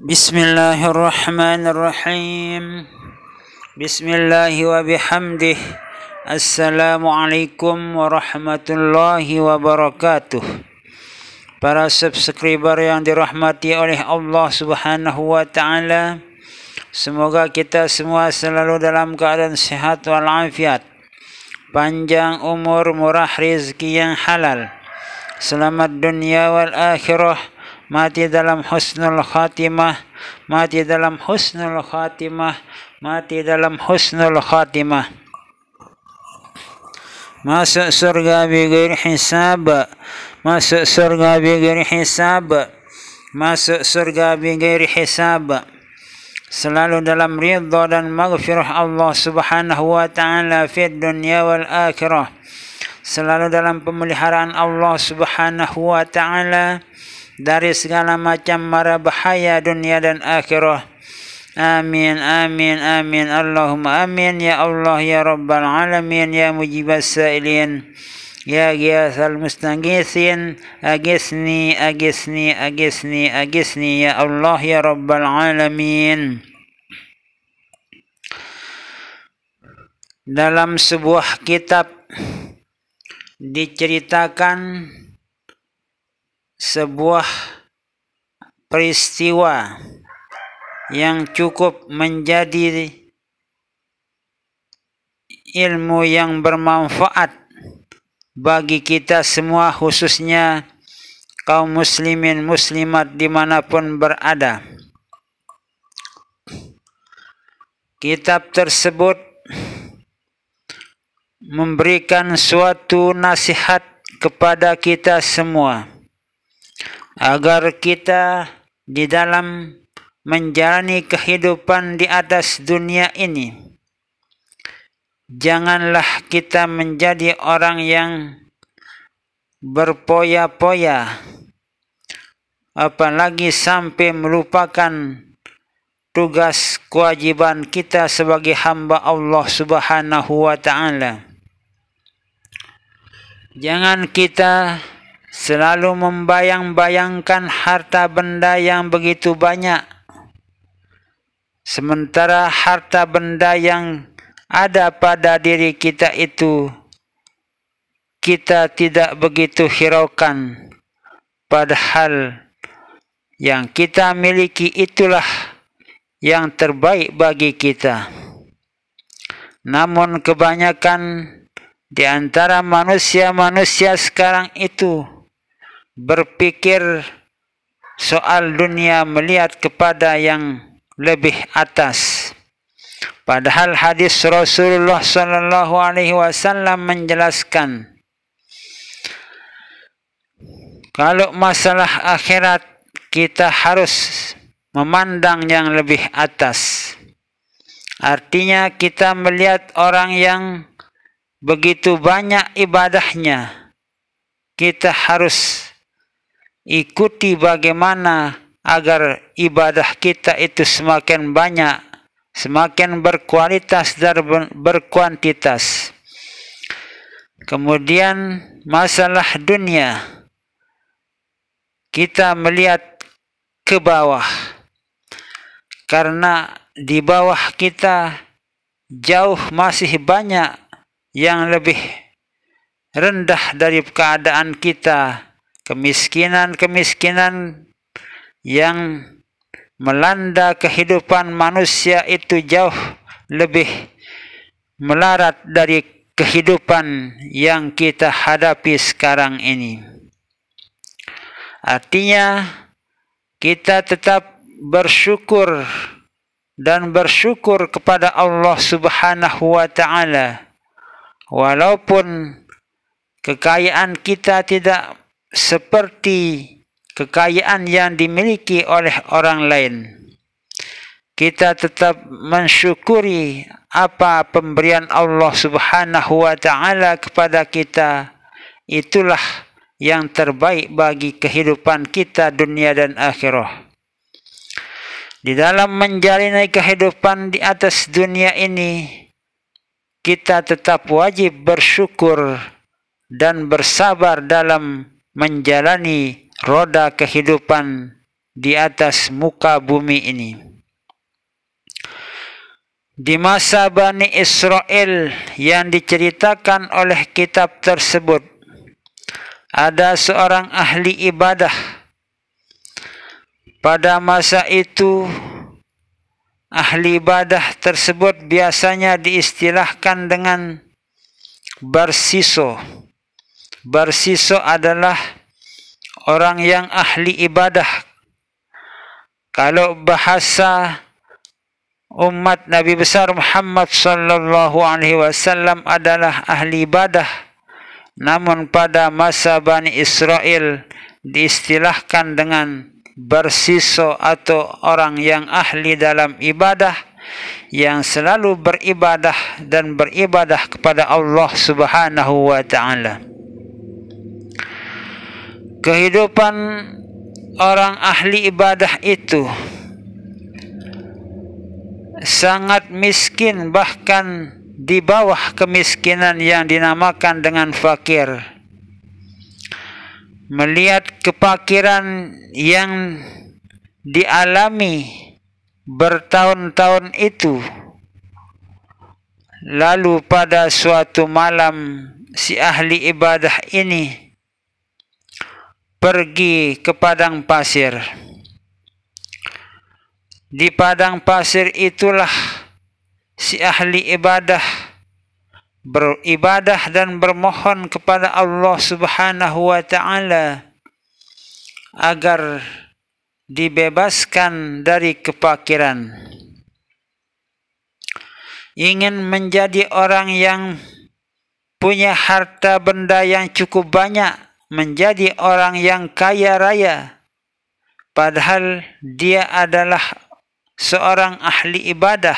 Bismillahirrahmanirrahim. Bismillah wa bihamdih. Assalamualaikum warahmatullahi wabarakatuh. Para subscriber yang dirahmati oleh Allah Subhanahu wa taala, semoga kita semua selalu dalam keadaan sehat walafiat, panjang umur, murah rezeki yang halal, selamat dunia wal akhirah, mati dalam husnul khatimah, mati dalam husnul khatimah, mati dalam husnul khatimah. Masuk surga bighairi hisab, masuk surga bighairi hisab, masuk surga bighairi hisab. Selalu dalam ridha dan maghfirah Allah Subhanahu wa taala fid dunya wal akhirah. Selalu dalam pemeliharaan Allah Subhanahu wa taala dari segala macam mara bahaya dunia dan akhirah. Amin, amin, amin. Allahumma amin. Ya Allah, ya Rabbal Alamin, ya Mujibas Sa'ilin, ya Ghiyathal Mustangithin, agisni, agisni, agisni, agisni, ya Allah, ya Rabbal Alamin. Dalam sebuah kitab diceritakan sebuah peristiwa yang cukup menjadi ilmu yang bermanfaat bagi kita semua, khususnya kaum muslimin muslimat dimanapun berada. Kitab tersebut memberikan suatu nasihat kepada kita semua agar kita di dalam menjalani kehidupan di atas dunia ini, janganlah kita menjadi orang yang berpoya-poya, apalagi sampai melupakan tugas kewajiban kita sebagai hamba Allah Subhanahu wa taala. Jangan kita selalu membayang-bayangkan harta benda yang begitu banyak, sementara harta benda yang ada pada diri kita itu kita tidak begitu hiraukan, padahal yang kita miliki itulah yang terbaik bagi kita. Namun kebanyakan di antara manusia-manusia sekarang itu berpikir soal dunia, melihat kepada yang lebih atas. Padahal hadis Rasulullah sallallahu alaihi wasallam menjelaskan, kalau masalah akhirat kita harus memandang yang lebih atas. Artinya kita melihat orang yang begitu banyak ibadahnya, kita harus ikuti bagaimana agar ibadah kita itu semakin banyak, semakin berkualitas dan berkuantitas. Kemudian masalah dunia, kita melihat ke bawah, karena di bawah kita jauh masih banyak yang lebih rendah dari keadaan kita. Kemiskinan yang melanda kehidupan manusia itu jauh lebih melarat dari kehidupan yang kita hadapi sekarang ini. Artinya kita tetap bersyukur dan bersyukur kepada Allah Subhanahu wa taala, walaupun kekayaan kita tidak seperti kekayaan yang dimiliki oleh orang lain. Kita tetap mensyukuri apa pemberian Allah Subhanahu wa taala kepada kita. Itulah yang terbaik bagi kehidupan kita dunia dan akhirah. Di dalam menjalani kehidupan di atas dunia ini, kita tetap wajib bersyukur dan bersabar dalam menjalani roda kehidupan di atas muka bumi ini. Di masa Bani Israel yang diceritakan oleh kitab tersebut, ada seorang ahli ibadah. Pada masa itu, ahli ibadah tersebut biasanya diistilahkan dengan barsiso. Barsiso adalah orang yang ahli ibadah. Kalau bahasa umat Nabi besar Muhammad sallallahu alaihi wasallam adalah ahli ibadah, namun pada masa Bani Israel diistilahkan dengan barsiso atau orang yang ahli dalam ibadah, yang selalu beribadah dan beribadah kepada Allah Subhanahu wa ta'ala. Kehidupan orang ahli ibadah itu sangat miskin, bahkan di bawah kemiskinan yang dinamakan dengan fakir. Melihat kefakiran yang dialami bertahun-tahun itu, lalu pada suatu malam si ahli ibadah ini pergi ke padang pasir. Di padang pasir itulah si ahli ibadah beribadah dan bermohon kepada Allah Subhanahu wa ta'ala agar dibebaskan dari kefakiran. Ingin menjadi orang yang punya harta benda yang cukup banyak, menjadi orang yang kaya raya, padahal dia adalah seorang ahli ibadah,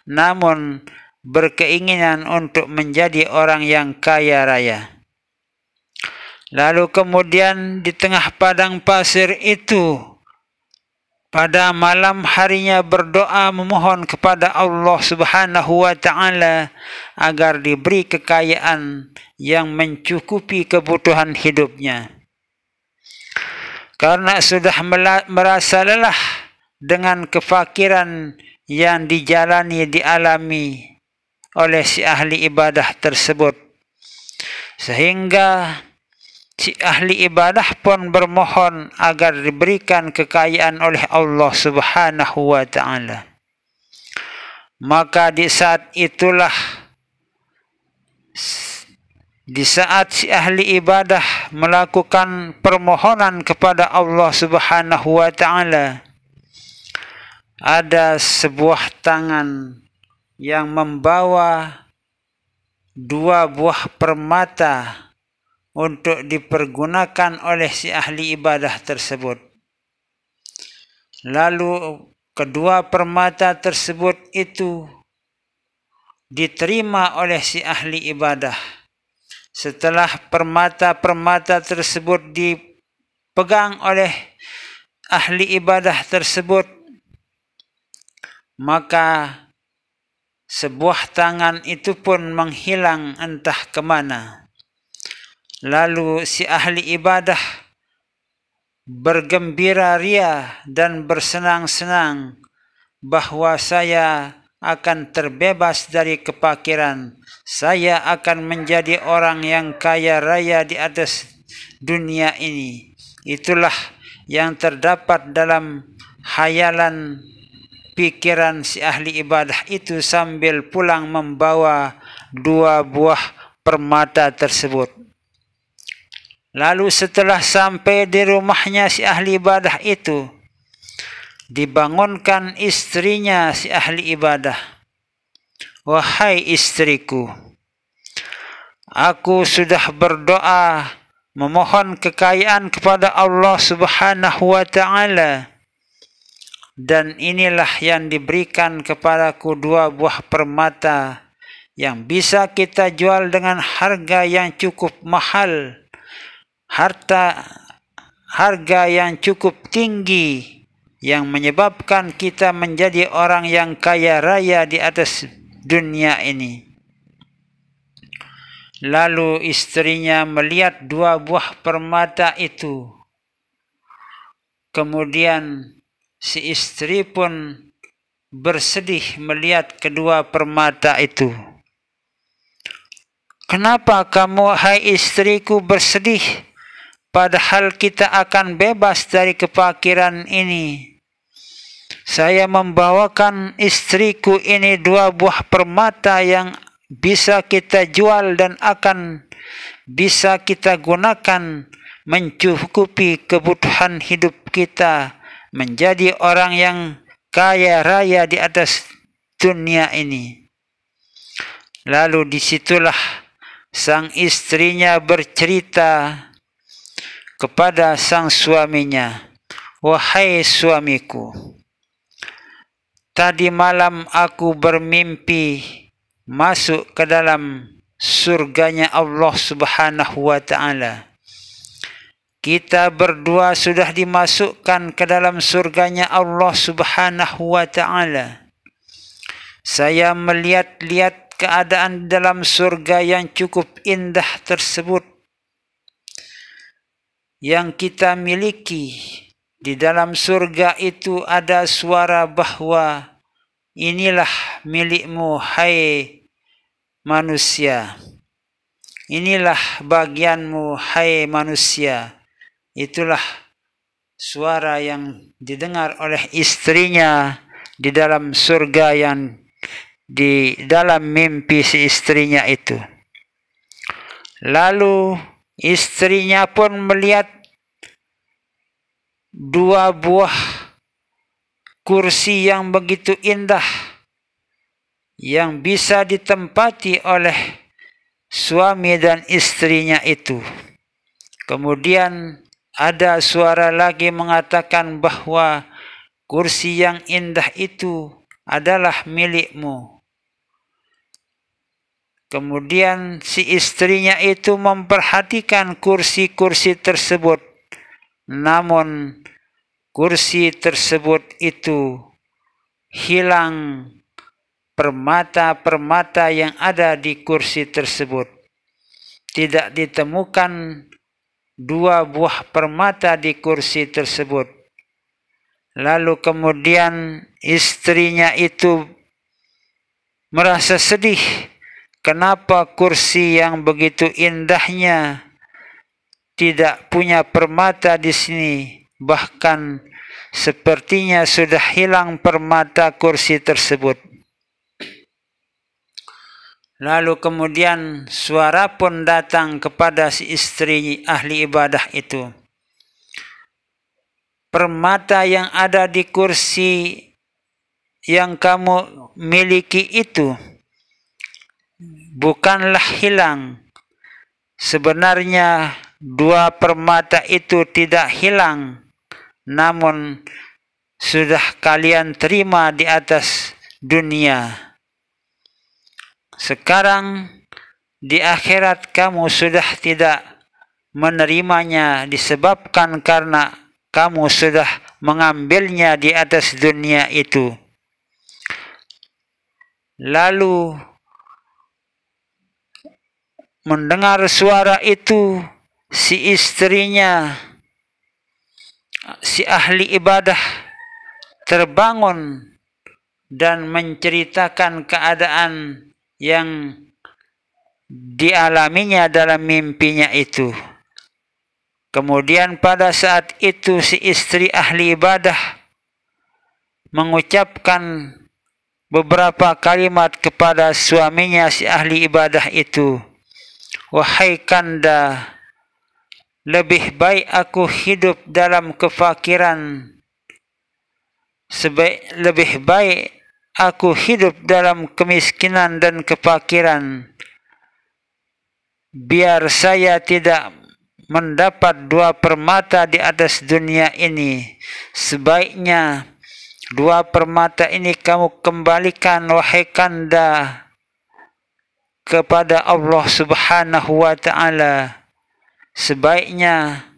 namun berkeinginan untuk menjadi orang yang kaya raya. Lalu kemudian di tengah padang pasir itu, pada malam harinya berdoa memohon kepada Allah Subhanahu wa ta'ala agar diberi kekayaan yang mencukupi kebutuhan hidupnya. Karena sudah merasa lelah dengan kefakiran yang dialami oleh si ahli ibadah tersebut, sehingga si ahli ibadah pun bermohon agar diberikan kekayaan oleh Allah Subhanahu wa ta'ala. Maka di saat itulah, di saat si ahli ibadah melakukan permohonan kepada Allah Subhanahu wa ta'ala, ada sebuah tangan yang membawa 2 buah permata untuk dipergunakan oleh si ahli ibadah tersebut. Lalu kedua permata tersebut itu diterima oleh si ahli ibadah. Setelah permata-permata tersebut dipegang oleh ahli ibadah tersebut, maka sebuah tangan itu pun menghilang entah kemana. Lalu si ahli ibadah bergembira ria dan bersenang-senang bahwa saya akan terbebas dari kefakiran. Saya akan menjadi orang yang kaya raya di atas dunia ini. Itulah yang terdapat dalam hayalan pikiran si ahli ibadah itu sambil pulang membawa 2 buah permata tersebut. Lalu setelah sampai di rumahnya si ahli ibadah itu, dibangunkan istrinya si ahli ibadah. Wahai istriku, aku sudah berdoa memohon kekayaan kepada Allah Subhanahu wa ta'ala, dan inilah yang diberikan kepadaku 2 buah permata yang bisa kita jual dengan harga yang cukup mahal, harga yang cukup tinggi, yang menyebabkan kita menjadi orang yang kaya raya di atas dunia ini. Lalu istrinya melihat 2 buah permata itu, Kemudian si istri pun bersedih melihat kedua permata itu. Kenapa kamu, hai istriku, bersedih? Padahal kita akan bebas dari kefakiran ini. Saya membawakan istriku ini 2 buah permata yang bisa kita jual dan akan bisa kita gunakan mencukupi kebutuhan hidup kita, menjadi orang yang kaya raya di atas dunia ini. Lalu disitulah sang istrinya bercerita kepada sang suaminya, wahai suamiku, tadi malam aku bermimpi masuk ke dalam surganya Allah Subhanahu wa ta'ala. Kita berdua sudah dimasukkan ke dalam surganya Allah Subhanahu wa ta'ala. Saya melihat-lihat keadaan dalam surga yang cukup indah tersebut yang kita miliki. Di dalam surga itu ada suara bahwa inilah milikmu, hai manusia. Inilah bagianmu, hai manusia. Itulah suara yang didengar oleh istrinya di dalam surga yang di dalam mimpi si istrinya itu. Lalu istrinya pun melihat 2 buah kursi yang begitu indah yang bisa ditempati oleh suami dan istrinya itu. Kemudian ada suara lagi mengatakan bahwa kursi yang indah itu adalah milikmu. Kemudian si istrinya itu memperhatikan kursi-kursi tersebut. Namun kursi tersebut itu hilang permata-permata yang ada di kursi tersebut. Tidak ditemukan 2 buah permata di kursi tersebut. Lalu kemudian istrinya itu merasa sedih. Kenapa kursi yang begitu indahnya tidak punya permata di sini? Bahkan sepertinya sudah hilang permata kursi tersebut. Lalu kemudian suara pun datang kepada si istri ahli ibadah itu. Permata yang ada di kursi yang kamu miliki itu bukanlah hilang. Sebenarnya 2 permata itu tidak hilang, namun sudah kalian terima di atas dunia. Sekarang di akhirat kamu sudah tidak menerimanya disebabkan karena kamu sudah mengambilnya di atas dunia itu. Lalu mendengar suara itu, si istrinya, si ahli ibadah terbangun dan menceritakan keadaan yang dialaminya dalam mimpinya itu. Kemudian pada saat itu si istri ahli ibadah mengucapkan beberapa kalimat kepada suaminya si ahli ibadah itu. Wahai kanda, lebih baik aku hidup dalam kefakiran. Lebih baik aku hidup dalam kemiskinan dan kefakiran. Biar saya tidak mendapat 2 permata di atas dunia ini. Sebaiknya 2 permata ini kamu kembalikan, wahai kanda, kepada Allah Subhanahu wa ta'ala. Sebaiknya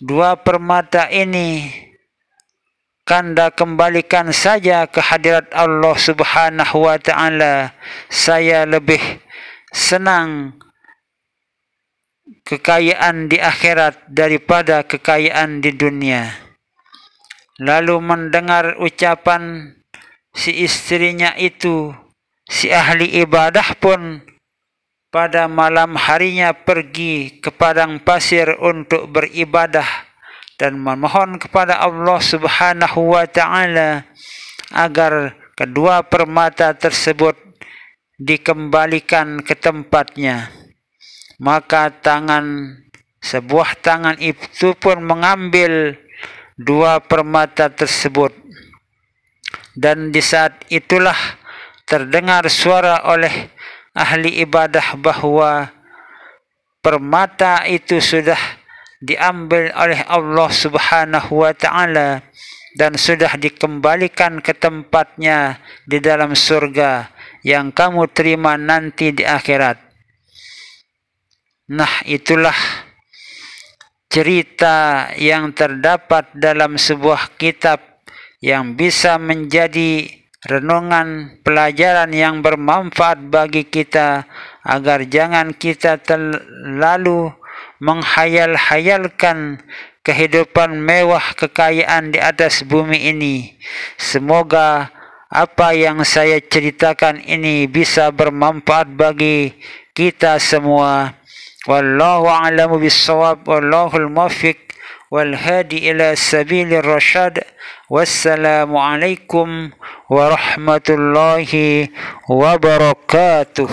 2 permata ini kanda kembalikan saja ke hadirat Allah Subhanahu wa ta'ala. Saya lebih senang kekayaan di akhirat daripada kekayaan di dunia. lalu mendengar ucapan si istrinya itu, si ahli ibadah pun pada malam harinya pergi ke padang pasir untuk beribadah dan memohon kepada Allah Subhanahu wa taala agar kedua permata tersebut dikembalikan ke tempatnya. Maka sebuah tangan itu pun mengambil dua permata tersebut, dan di saat itulah terdengar suara oleh ahli ibadah bahwa permata itu sudah diambil oleh Allah Subhanahu wa taala dan sudah dikembalikan ke tempatnya di dalam surga yang kamu terima nanti di akhirat. Nah, itulah cerita yang terdapat dalam sebuah kitab yang bisa menjadi renungan pelajaran yang bermanfaat bagi kita, agar jangan kita terlalu menghayal-hayalkan kehidupan mewah kekayaan di atas bumi ini. Semoga apa yang saya ceritakan ini bisa bermanfaat bagi kita semua. Wallahu a'lamu bis-shawab, wallahul muwaffiq wal hadi ila sabilir rasyad. Wassalamu alaikum warahmatullahi wabarakatuh.